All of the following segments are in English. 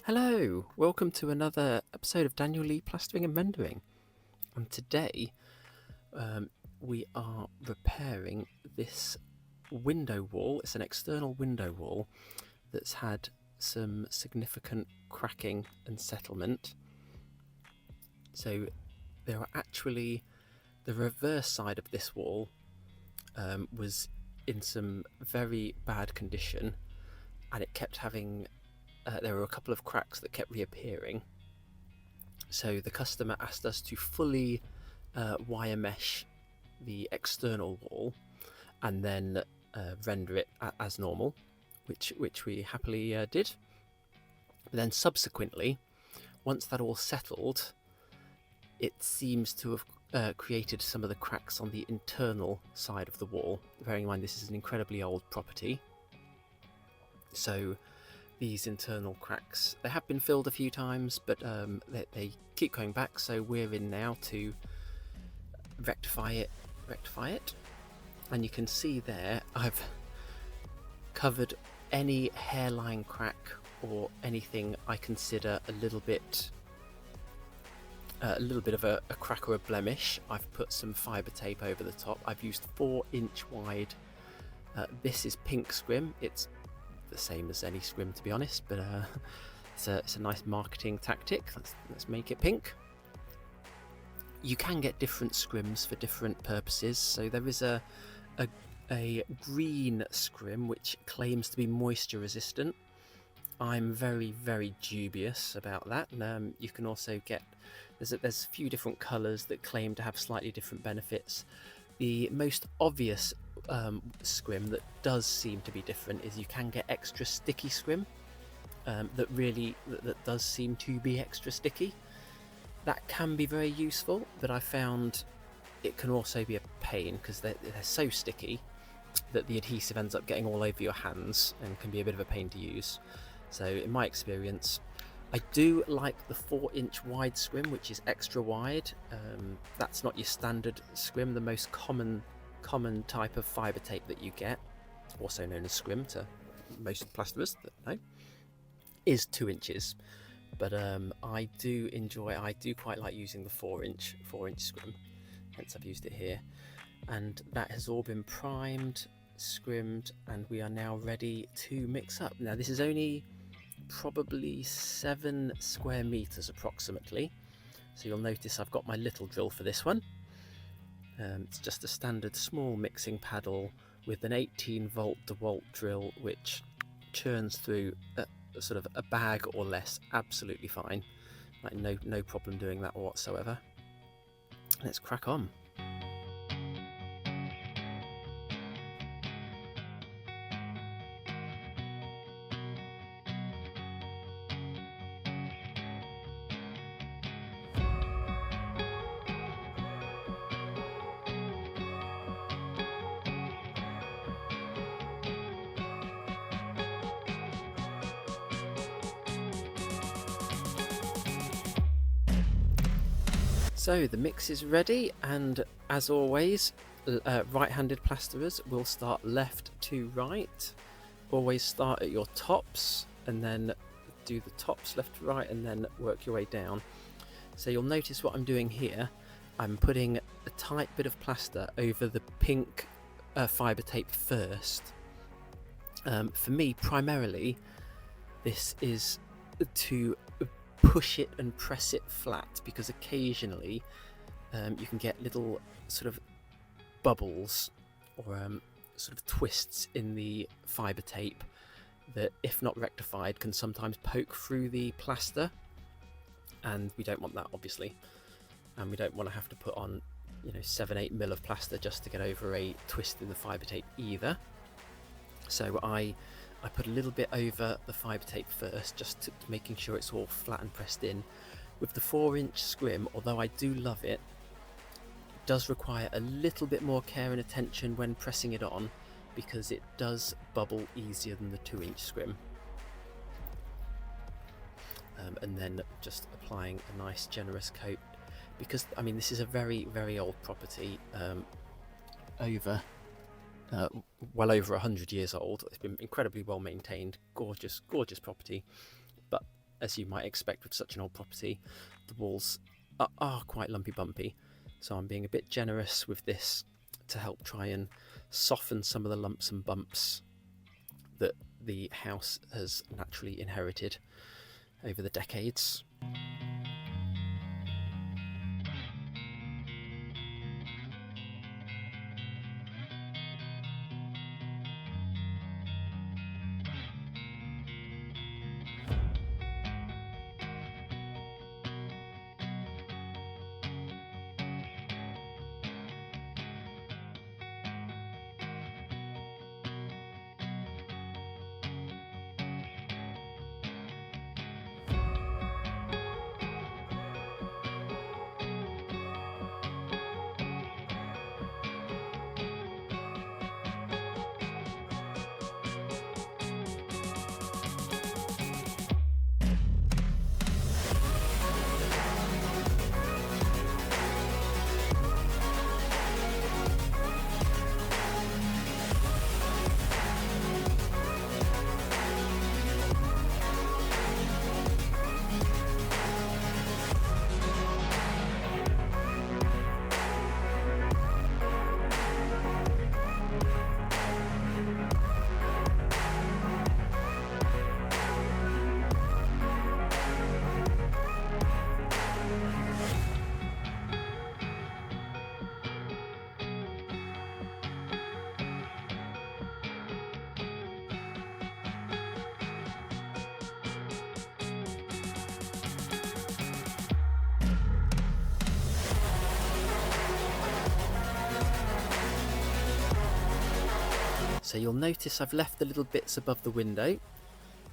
Hello, welcome to another episode of Daniel Lee Plastering and Rendering. And today we are repairing this window wall. It's an external window wall that's had some significant cracking and settlement. So there are actually, the reverse side of this wall was in some very bad condition, and it kept having there were a couple of cracks that kept reappearing. So the customer asked us to fully wire mesh the external wall and then render it as normal, which we happily did. But then subsequently, once that all settled, it seems to have created some of the cracks on the internal side of the wall. Bearing in mind this is an incredibly old property, so these internal cracks, they have been filled a few times, but they keep coming back, so we're in now to rectify it. And you can see there I've covered any hairline crack or anything I consider a little bit of a crack or a blemish. I've put some fibre tape over the top. I've used 4-inch wide. This is pink scrim. It's the same as any scrim, to be honest, but it's a nice marketing tactic. Let's make it pink. You can get different scrims for different purposes. So there is a green scrim which claims to be moisture resistant. I'm very dubious about that. And you can also get there's a few different colours that claim to have slightly different benefits. The most obvious scrim that does seem to be different is you can get extra sticky scrim that does seem to be extra sticky. That can be very useful, but I found it can also be a pain because they're so sticky that the adhesive ends up getting all over your hands and can be a bit of a pain to use. So in my experience, I do like the 4-inch wide scrim, which is extra wide. That's not your standard scrim. The most common type of fibre tape that you get, also known as scrim to most plasterers that know, is 2 inches. But I do quite like using the 4-inch scrim, hence I've used it here. And that has all been primed, scrimmed, and we are now ready to mix up. Now this is only probably 7 square meters approximately, so you'll notice I've got my little drill for this one. It's just a standard small mixing paddle with an 18-volt DeWalt drill which churns through sort of a bag or less absolutely fine. Like no problem doing that whatsoever. Let's crack on. So the mix is ready, and as always, right-handed plasterers will start left to right. Always start at your tops and then do the tops left to right and then work your way down. So you'll notice what I'm doing here. I'm putting a tight bit of plaster over the pink fibre tape first. For me, primarily, this is to push it and press it flat, because occasionally you can get little sort of bubbles or sort of twists in the fibre tape that, if not rectified, can sometimes poke through the plaster, and we don't want that, obviously. And we don't want to have to put on 7-8 mil of plaster just to get over a twist in the fibre tape either. So I put a little bit over the fibre tape first, just to making sure it's all flat and pressed in. With the 4-inch scrim, although I do love it, it does require a little bit more care and attention when pressing it on, because it does bubble easier than the 2-inch scrim. And then just applying a nice generous coat, because this is a very old property, well over 100 years old. It's been incredibly well maintained, gorgeous property, but as you might expect with such an old property, the walls are quite lumpy bumpy, so I'm being a bit generous with this to help try and soften some of the lumps and bumps that the house has naturally inherited over the decades. So you'll notice I've left the little bits above the window,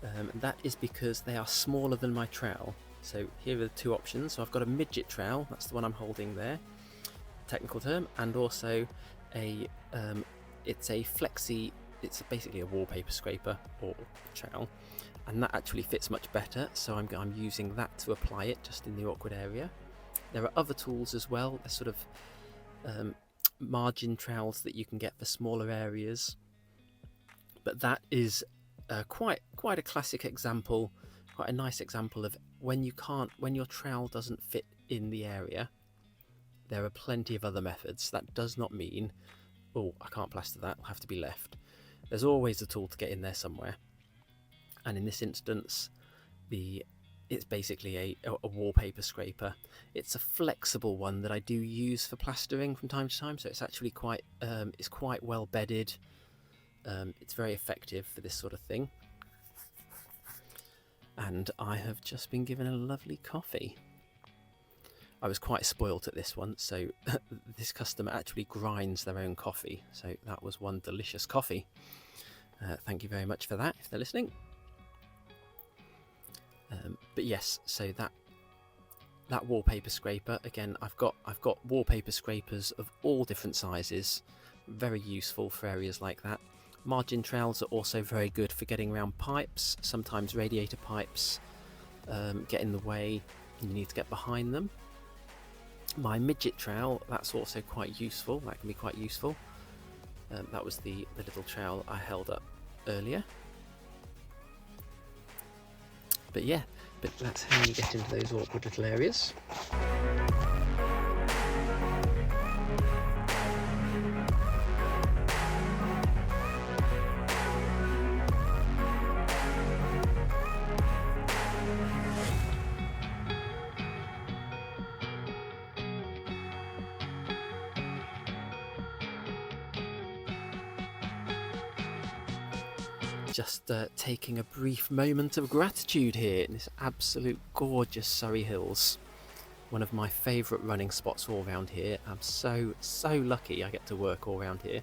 and that is because they are smaller than my trowel. So here are the two options. So I've got a midget trowel, that's the one I'm holding there, technical term, and also it's a flexi, it's basically a wallpaper scraper or trowel, and that actually fits much better, so I'm using that to apply it just in the awkward area. There are other tools as well, they're sort of margin trowels that you can get for smaller areas, but that is quite a classic example, quite a nice example of when your trowel doesn't fit in the area. There are plenty of other methods. That does not mean, oh, I can't plaster that, it'll have to be left. There's always a tool to get in there somewhere, and in this instance it's basically a wallpaper scraper. It's a flexible one that I do use for plastering from time to time, so it's actually quite well bedded. It's very effective for this sort of thing. And I have just been given a lovely coffee. I was quite spoilt at this one, so this customer actually grinds their own coffee, so that was one delicious coffee. Thank you very much for that, if they're listening. But yes, so that wallpaper scraper, again, I've got wallpaper scrapers of all different sizes, very useful for areas like that. Margin trowels are also very good for getting around pipes. Sometimes radiator pipes get in the way and you need to get behind them. My midget trowel, that's also quite useful, that can be quite useful. That was the little trowel I held up earlier. But yeah, that's how you get into those awkward little areas. Just taking a brief moment of gratitude here in this absolute gorgeous Surrey hills. One of my favourite running spots all around here. I'm so lucky I get to work all around here.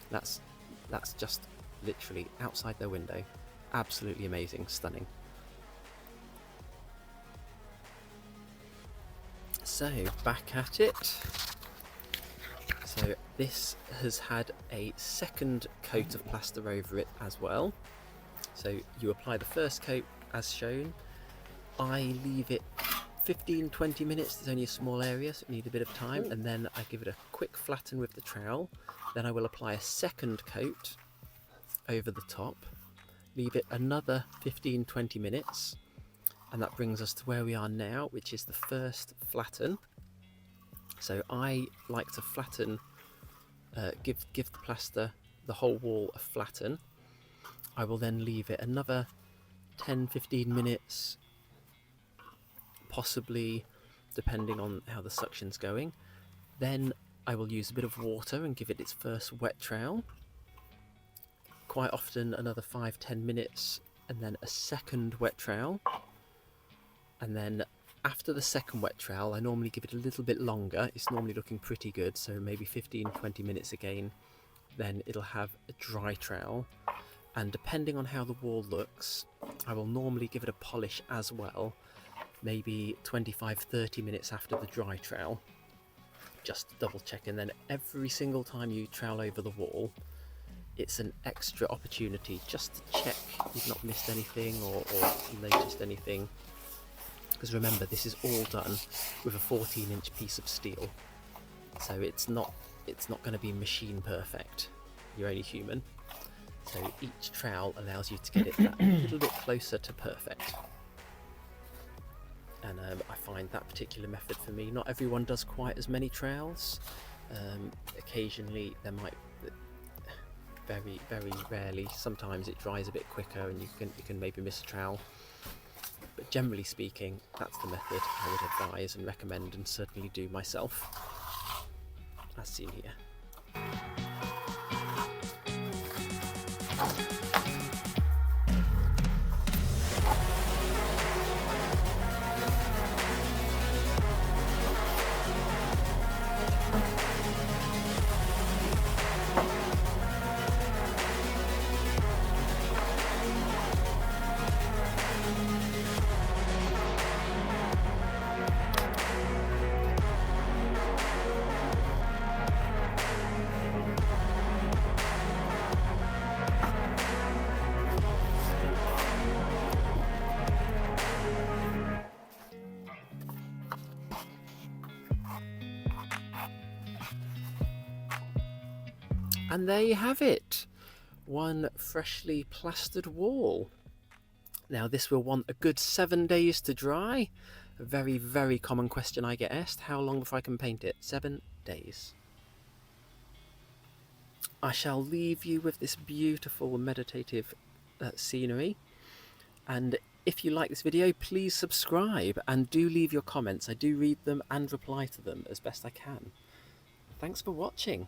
That's just literally outside their window. Absolutely amazing, stunning. So back at it. So this has had a second coat of plaster over it as well. So you apply the first coat as shown. I leave it 15-20 minutes, there's only a small area so it needs a bit of time, and then I give it a quick flatten with the trowel. Then I will apply a second coat over the top, leave it another 15-20 minutes, And that brings us to where we are now, which is the first flatten. So I like to flatten, give the plaster, the whole wall a flatten. I will then leave it another 10-15 minutes, possibly, depending on how the suction's going. Then I will use a bit of water and give it its first wet trowel. Quite often another 5-10 minutes, and then a second wet trowel. And then after the second wet trowel, I normally give it a little bit longer. It's normally looking pretty good, so maybe 15-20 minutes again. Then it'll have a dry trowel. And depending on how the wall looks, I will normally give it a polish as well, maybe 25-30 minutes after the dry trowel, just to double check. And then every single time you trowel over the wall, it's an extra opportunity just to check you've not missed anything or noticed anything. Because remember, this is all done with a 14-inch piece of steel, so it's not going to be machine perfect. You're only human, so each trowel allows you to get it that little bit closer to perfect. And I find that particular method for me. Not everyone does quite as many trowels. Occasionally there might, very rarely, sometimes it dries a bit quicker and you can maybe miss a trowel. But generally speaking, that's the method I would advise and recommend, and certainly do myself, as seen here. And there you have it, one freshly plastered wall. Now this will want a good 7 days to dry. A very common question I get asked: how long before I can paint it? 7 days. I shall leave you with this beautiful meditative scenery, and if you like this video, please subscribe and do leave your comments. I do read them and reply to them as best I can. Thanks for watching.